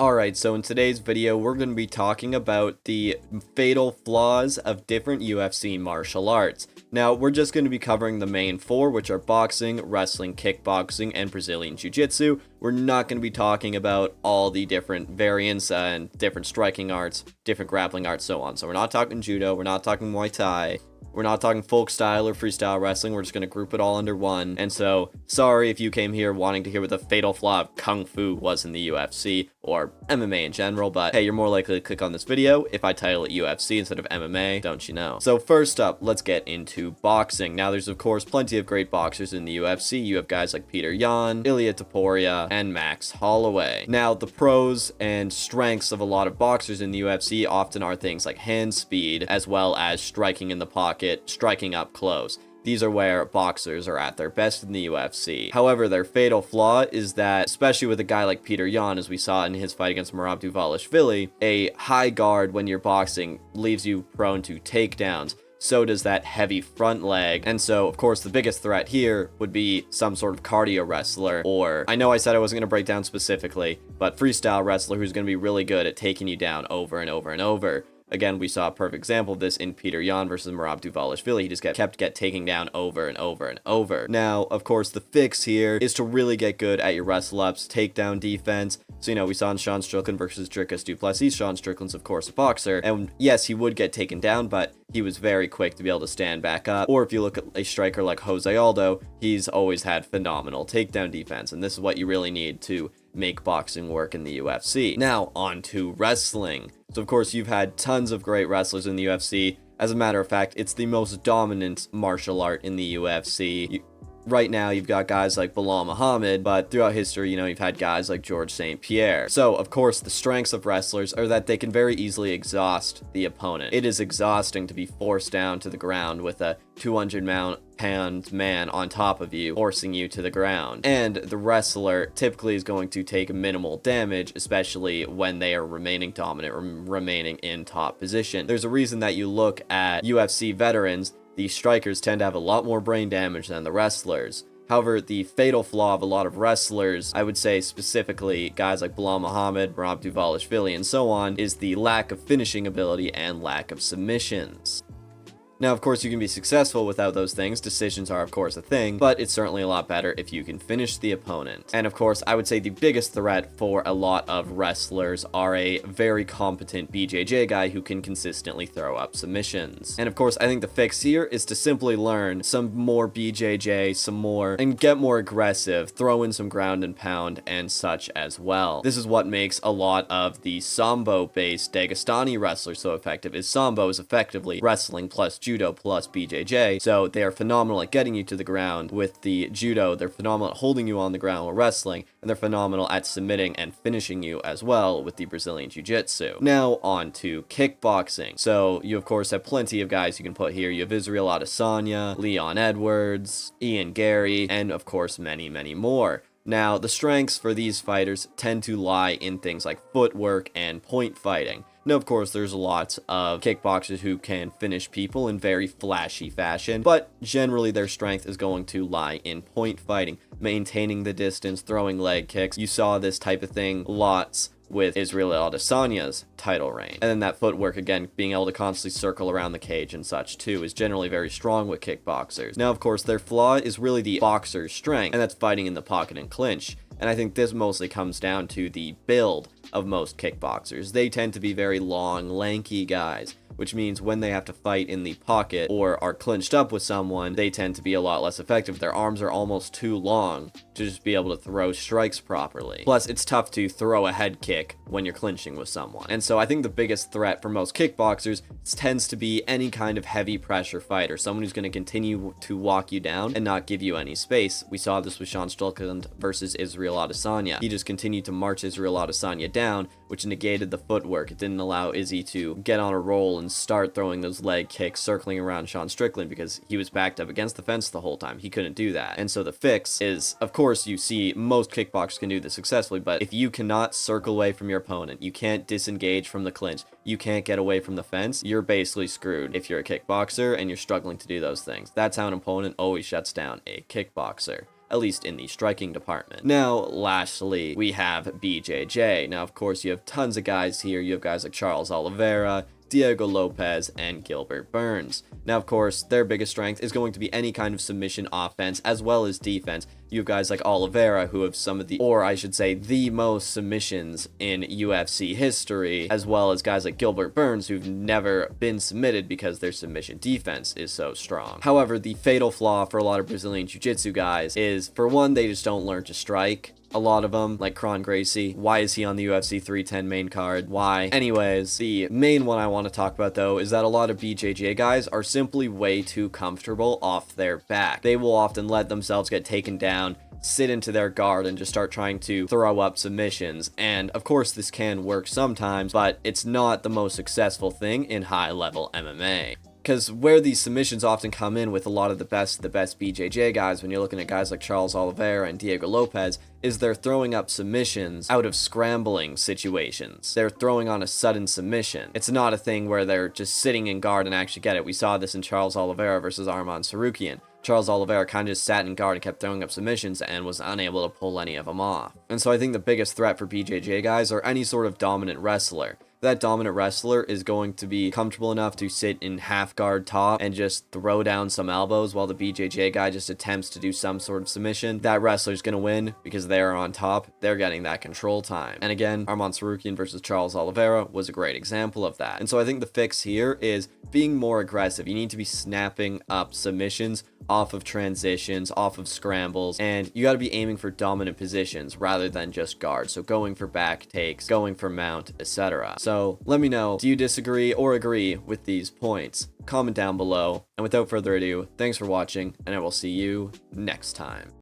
Alright, so in today's video, we're going to be talking about the fatal flaws of different UFC martial arts. Now, we're just going to be covering the main four, which are boxing, wrestling, kickboxing, and Brazilian Jiu-Jitsu. We're not going to be talking about all the different variants and different striking arts, different grappling arts, so on. So we're not talking judo, we're not talking Muay Thai, we're not talking folk style or freestyle wrestling. We're just going to group it all under one. And so, sorry if you came here wanting to hear what the fatal flaw of Kung Fu was in the UFC or MMA in general, but hey, you're more likely to click on this video if I title it UFC instead of MMA, don't you know? So first up, let's get into boxing. Now, there's of course plenty of great boxers in the UFC. You have guys like Petr, Ilia Topuria, and Max Holloway. Now, the pros and strengths of a lot of boxers in the UFC often are things like hand speed, as well as striking in the pocket, striking up close. These are where boxers are at their best in the UFC. However, their fatal flaw is that, especially with a guy like Petr, as we saw in his fight against Merab Dvalishvili, a high guard when you're boxing leaves you prone to takedowns. So does that heavy front leg. And so, of course, the biggest threat here would be some sort of cardio wrestler, or I know I said I wasn't going to break down specifically, but freestyle wrestler who's going to be really good at taking you down over and over and over. Again, we saw a perfect example of this in Petr versus Merab Dvalishvili. He just kept taking down over and over and over. Now, of course, the fix here is to really get good at your wrestle-ups, takedown defense. So, we saw in Sean Strickland versus Dricus du Plessis. Sean Strickland's, of course, a boxer. And yes, he would get taken down, but he was very quick to be able to stand back up. Or if you look at a striker like Jose Aldo, he's always had phenomenal takedown defense. And this is what you really need to make boxing work in the UFC. Now, on to wrestling. So, of course, you've had tons of great wrestlers in the UFC. As a matter of fact, it's the most dominant martial art in the UFC. Right now, you've got guys like Belal Muhammad, but throughout history, you've had guys like Georges St-Pierre. So, of course, the strengths of wrestlers are that they can very easily exhaust the opponent. It is exhausting to be forced down to the ground with a 200-pound man on top of you, forcing you to the ground. And the wrestler typically is going to take minimal damage, especially when they are remaining dominant, remaining in top position. There's a reason that you look at UFC veterans, the strikers tend to have a lot more brain damage than the wrestlers. However, the fatal flaw of a lot of wrestlers, I would say specifically guys like Belal Muhammad, Merab Dvalishvili, and so on, is the lack of finishing ability and lack of submissions. Now, of course, you can be successful without those things. Decisions are, of course, a thing, but it's certainly a lot better if you can finish the opponent. And, of course, I would say the biggest threat for a lot of wrestlers are a very competent BJJ guy who can consistently throw up submissions. And, of course, I think the fix here is to simply learn some more BJJ, and get more aggressive, throw in some ground and pound and such as well. This is what makes a lot of the Sambo-based Dagestani wrestlers so effective, is Sambo is effectively wrestling plus judo plus BJJ, so they are phenomenal at getting you to the ground with the judo, they're phenomenal at holding you on the ground while wrestling, and they're phenomenal at submitting and finishing you as well with the Brazilian Jiu-Jitsu. Now, on to kickboxing. So, you of course have plenty of guys you can put here. You have Israel Adesanya, Leon Edwards, Garry, and of course many, many more. Now, the strengths for these fighters tend to lie in things like footwork and point fighting. Now, of course, there's lots of kickboxers who can finish people in very flashy fashion, but generally their strength is going to lie in point fighting, maintaining the distance, throwing leg kicks. You saw this type of thing lots with Israel Adesanya's title reign. And then that footwork, again, being able to constantly circle around the cage and such too, is generally very strong with kickboxers. Now, of course, their flaw is really the boxer's strength, and that's fighting in the pocket and clinch. And I think this mostly comes down to the build of most kickboxers. They tend to be very long, lanky guys, which means when they have to fight in the pocket or are clinched up with someone, they tend to be a lot less effective. Their arms are almost too long to just be able to throw strikes properly. Plus, it's tough to throw a head kick when you're clinching with someone. And so I think the biggest threat for most kickboxers tends to be any kind of heavy pressure fighter, someone who's going to continue to walk you down and not give you any space. We saw this with Sean Strickland versus Israel Adesanya. He just continued to march Israel Adesanya down, which negated the footwork. It didn't allow Izzy to get on a roll and start throwing those leg kicks, circling around Sean Strickland, because he was backed up against the fence the whole time. He couldn't do that. And so the fix is, of course, you see most kickboxers can do this successfully, but if you cannot circle away from your opponent, you can't disengage from the clinch, you can't get away from the fence, you're basically screwed if you're a kickboxer and you're struggling to do those things. That's how an opponent always shuts down a kickboxer. at least in the striking department. Now, lastly, we have BJJ. Now, of course, you have tons of guys here. You have guys like Charles Oliveira, Diego Lopez, and Gilbert Burns. Now, of course, their biggest strength is going to be any kind of submission offense as well as defense. You have guys like Oliveira who have some of the, or I should say, the most submissions in UFC history, as well as guys like Gilbert Burns who've never been submitted because their submission defense is so strong. However, the fatal flaw for a lot of Brazilian Jiu-Jitsu guys is, for one, they just don't learn to strike. A lot of them, like Kron Gracie. Why is he on the UFC 310 main card? Why? Anyways, the main one I want to talk about, though, is that a lot of BJJ guys are simply way too comfortable off their back. They will often let themselves get taken down, sit into their guard, and just start trying to throw up submissions. And of course, this can work sometimes, but it's not the most successful thing in high-level MMA. Because where these submissions often come in with a lot of the best BJJ guys, when you're looking at guys like Charles Oliveira and Diego Lopez, is they're throwing up submissions out of scrambling situations. They're throwing on a sudden submission. It's not a thing where they're just sitting in guard and actually get it. We saw this in Charles Oliveira versus Arman Sarukian. Charles Oliveira kind of just sat in guard and kept throwing up submissions and was unable to pull any of them off. And so I think the biggest threat for BJJ guys are any sort of dominant wrestler. That dominant wrestler is going to be comfortable enough to sit in half guard top and just throw down some elbows while the BJJ guy just attempts to do some sort of submission. That wrestler's going to win because they are on top. They're getting that control time. And again, Arman Sarukian versus Charles Oliveira was a great example of that. And so I think the fix here is being more aggressive. You need to be snapping up submissions off of transitions, off of scrambles, and you got to be aiming for dominant positions rather than just guard. So going for back takes, going for mount, etc. So let me know, do you disagree or agree with these points? Comment down below. And without further ado, thanks for watching, and I will see you next time.